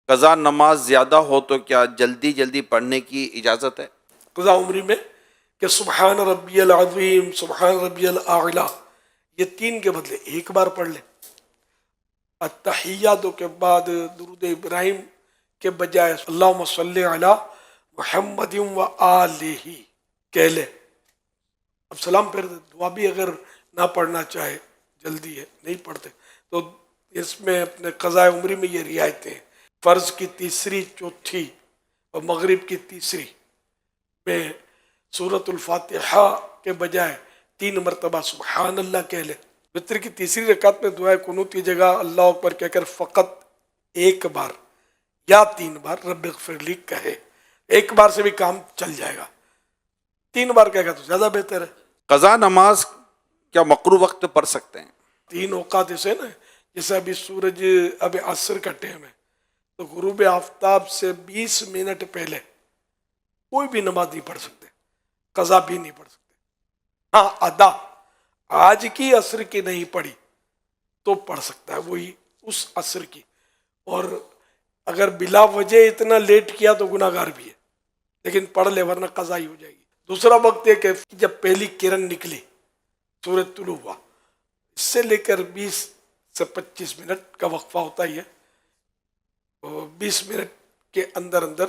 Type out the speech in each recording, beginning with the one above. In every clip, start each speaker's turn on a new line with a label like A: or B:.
A: قضا نماز زیادہ ہو تو کیا جلدی جلدی پڑھنے کی اجازت ہے؟
B: قضا عمری میں کہ سبحان ربی العظیم سبحان ربی الاعلی یہ 3 کے بدلے ایک بار پڑھ لیں. التحیات کے بعد درود ابراہیم کے بجائے اللہم صلی علی محمد و آلہ کہہ لے. اب سلام پھر دعا بھی اگر نہ پڑھنا چاہے، جلدی ہے نہیں پڑھتے، تو اس میں اپنے قضاء عمری میں یہ رعایتیں ہیں. فرض کی تیسری، چوتھی اور مغرب کی تیسری میں سورۃ الفاتحہ کے بجائے 3 مرتبہ سبحان اللہ کہہ لے. وتر کی تیسری رکعت میں دعائے قنوت کی جگہ اللہ اکبر کہہ کر فقط ایک بار یا 3 بار رب اغفر لی کہے. ایک بار سے بھی کام چل جائے گا، 3 بار کہے گا تو زیادہ بہتر ہے.
A: قضا نماز کیا مکروہ وقت پڑھ سکتے ہیں؟
B: 3 اوقات ایسے نا، جیسے ابھی سورج اب عصر کا ٹائم ہے تو غروب آفتاب سے 20 منٹ پہلے کوئی بھی نماز نہیں پڑھ سکتے، قضا بھی نہیں پڑھ سکتے. ہاں ادا آج کی عصر کی نہیں پڑھی تو پڑھ سکتا ہے، وہی اس عصر کی. اور اگر بلا وجہ اتنا لیٹ کیا تو گناہ گار بھی ہے، لیکن پڑھ لے ورنہ قضا ہی ہو جائے گی. دوسرا وقت یہ کہ جب پہلی کرن نکلی، سورج طلوع ہوا، اس سے لے کر 20 سے 25 منٹ کا وقفہ ہوتا ہی ہے. 20 منٹ کے اندر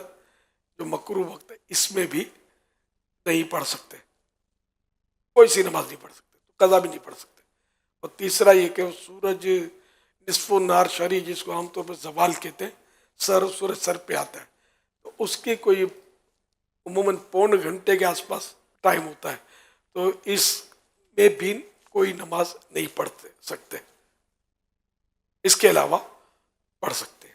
B: جو مکروہ وقت ہے اس میں بھی نہیں پڑھ سکتے، کوئی سی نماز نہیں پڑھ سکتے، تو قضا بھی نہیں پڑھ سکتے. اور تیسرا یہ کہ سورج نصف النہار شری، جس کو عام طور پر زوال کہتے ہیں، سورج سر پہ آتا ہے، تو اس کی کوئی عموماً 1.25 گھنٹے کے آس پاس ٹائم ہوتا ہے، تو اس میں بھی کوئی نماز نہیں پڑھ سکتے، اس کے علاوہ پڑھ سکتے ہیں.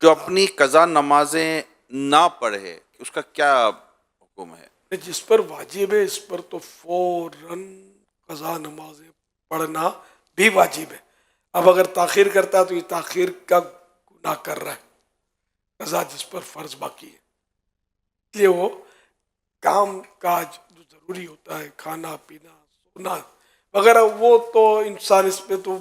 A: جو اپنی قضا نمازیں نہ پڑھے اس کا کیا حکم ہے؟
B: جس پر واجب ہے اس پر تو فوراً قضا نمازیں پڑھنا بھی واجب ہے. اب اگر تاخیر کرتا ہے تو یہ تاخیر کا گناہ کر رہا ہے، قضا جس پر فرض باقی ہے. اس لیے وہ کام کاج جو ضروری ہوتا ہے، کھانا پینا سونا وغیرہ، وہ تو انسان اس پہ تو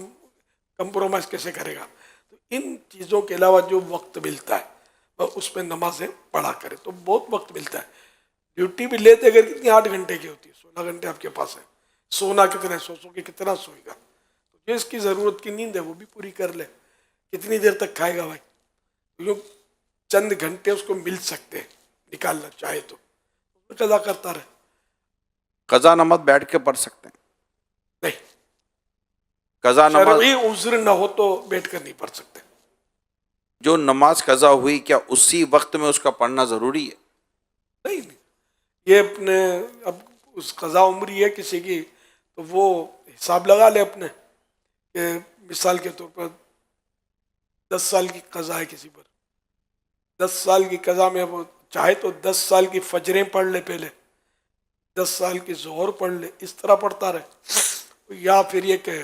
B: کمپرومائز کیسے کرے گا. تو ان چیزوں کے علاوہ جو وقت ملتا ہے وہ اس میں نمازیں پڑھا کرے تو بہت وقت ملتا ہے. ڈیوٹی بھی لیتے اگر کتنی 8 گھنٹے کی ہوتی ہے، 16 گھنٹے آپ کے پاس ہے. سونا کتنا ہے، سو کے کتنا سوئے گا، تو جو اس کی ضرورت کی نیند ہے وہ بھی پوری کر لے. کتنی دیر تک کھائے گا بھائی، جو چند گھنٹے اس کو مل سکتے ہیں نکالنا چاہے تو قضا کرتا رہے.
A: قضا نماز بیٹھ کے پڑھ سکتے ہیں؟
B: نہیں،
A: قضا نماز
B: شرعی عذر نہ ہو تو بیٹھ کر نہیں پڑھ سکتے.
A: جو نماز قضا ہوئی کیا اسی وقت میں اس کا پڑھنا ضروری ہے؟
B: نہیں، یہ اپنے اب اس قضا عمری ہے کسی کی تو وہ حساب لگا لے اپنے، کہ مثال کے طور پر 10 سال کی قضا ہے کسی پر، 10 سال کی قضا میں وہ چاہے تو 10 سال کی فجریں پڑھ لے، پہلے 10 سال کی ظہر پڑھ لے، اس طرح پڑھتا رہے. یا پھر یہ کہ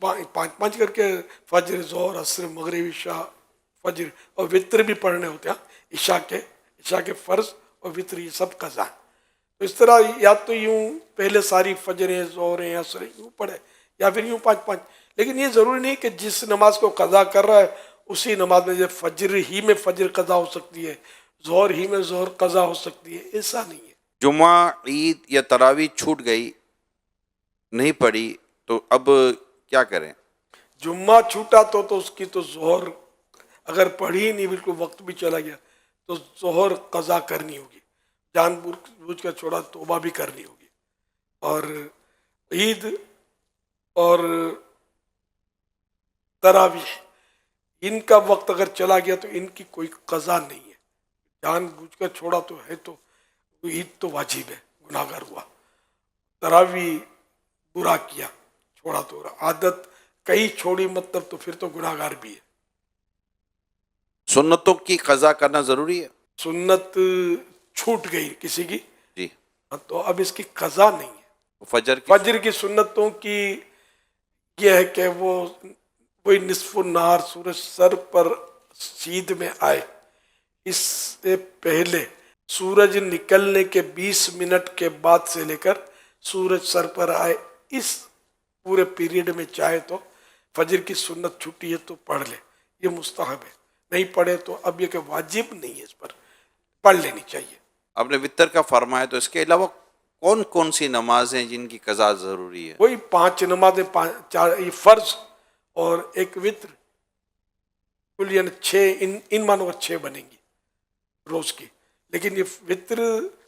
B: 5 کر کے فجر ظہر عصر مغرب عشاء فجر، اور وطر بھی پڑھنے ہوتے ہیں، عشاء کے فرض اور وطر یہ سب قضا ہے. تو اس طرح یا تو یوں پہلے ساری فجریں ظہریں عصریں یوں پڑھے، یا پھر یوں 5. لیکن یہ ضروری نہیں کہ جس نماز کو قضا کر رہا ہے اسی نماز میں فجر ہی میں فجر قضا ہو سکتی ہے، ظہر ہی میں ظہر قضا ہو سکتی ہے، ایسا نہیں ہے.
A: جمعہ، عید یا تراویح چھوٹ گئی، نہیں پڑھی، تو اب کیا کریں؟
B: جمعہ چھوٹا تو اس کی تو ظہر اگر پڑھی نہیں، بالکل وقت بھی چلا گیا تو ظہر قضا کرنی ہوگی، جان بوجھ کر چھوڑا توبہ بھی کرنی ہوگی. اور عید اور تراویح ان کا وقت اگر چلا گیا تو ان کی کوئی قضا نہیں ہے، جان بوجھ کر چھوڑا تو ہے، تو عید تو واجب ہے، گناہ گار ہوا. تراویح برا کیا، چھوڑا تو عادت کئی چھوڑی مطلب تو پھر تو گناہ گار بھی ہے.
A: سنتوں کی قضا کرنا ضروری ہے؟
B: سنت چھوٹ گئی کسی کی
A: جی،
B: تو اب اس کی قضا نہیں ہے.
A: فجر
B: کی سنتوں کی یہ ہے کہ وہی نصف النہار سورج سر پر سیدھ میں آئے، اس سے پہلے سورج نکلنے کے 20 منٹ کے بعد سے لے کر سورج سر پر آئے، اس پورے پیریڈ میں چاہے تو فجر کی سنت چھٹی ہے تو پڑھ لے، یہ مستحب ہے. نہیں پڑھے تو اب یہ کہ واجب نہیں ہے، اس پر پڑھ لینی چاہیے.
A: آپ نے وطر کا فرمایا، تو اس کے علاوہ کون کون سی نمازیں جن کی قضا ضروری ہے؟
B: وہی 5 نمازیں، 4 یہ فرض اور ایک وطر، کل یعنی 6، ان مانو 6 بنیں گی روز کی. لیکن یہ وطر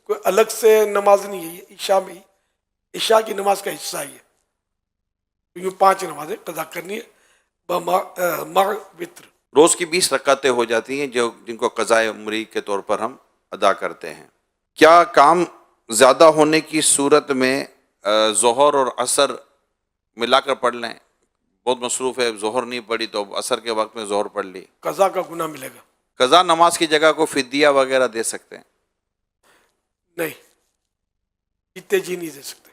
B: کوئی الگ سے نماز نہیں ہے، یہ عشاء میں عشاء کی نماز کا حصہ ہی ہے. یہ 5 نمازیں قضا کرنی ہے مع وطر.
A: روز کی 20 رکعتیں ہو جاتی ہیں جن کو قضاء عمری کے طور پر ہم ادا کرتے ہیں. کیا کام زیادہ ہونے کی صورت میں ظہر اور عصر ملا کر پڑھ لیں؟ بہت مصروف ہے، ظہر نہیں پڑھی تو عصر کے وقت میں ظہر پڑھ لی.
B: قضا کا گناہ ملے گا.
A: قضا نماز کی جگہ کو فدیہ وغیرہ دے سکتے ہیں؟
B: نہیں، اتنے جی نہیں دے سکتے.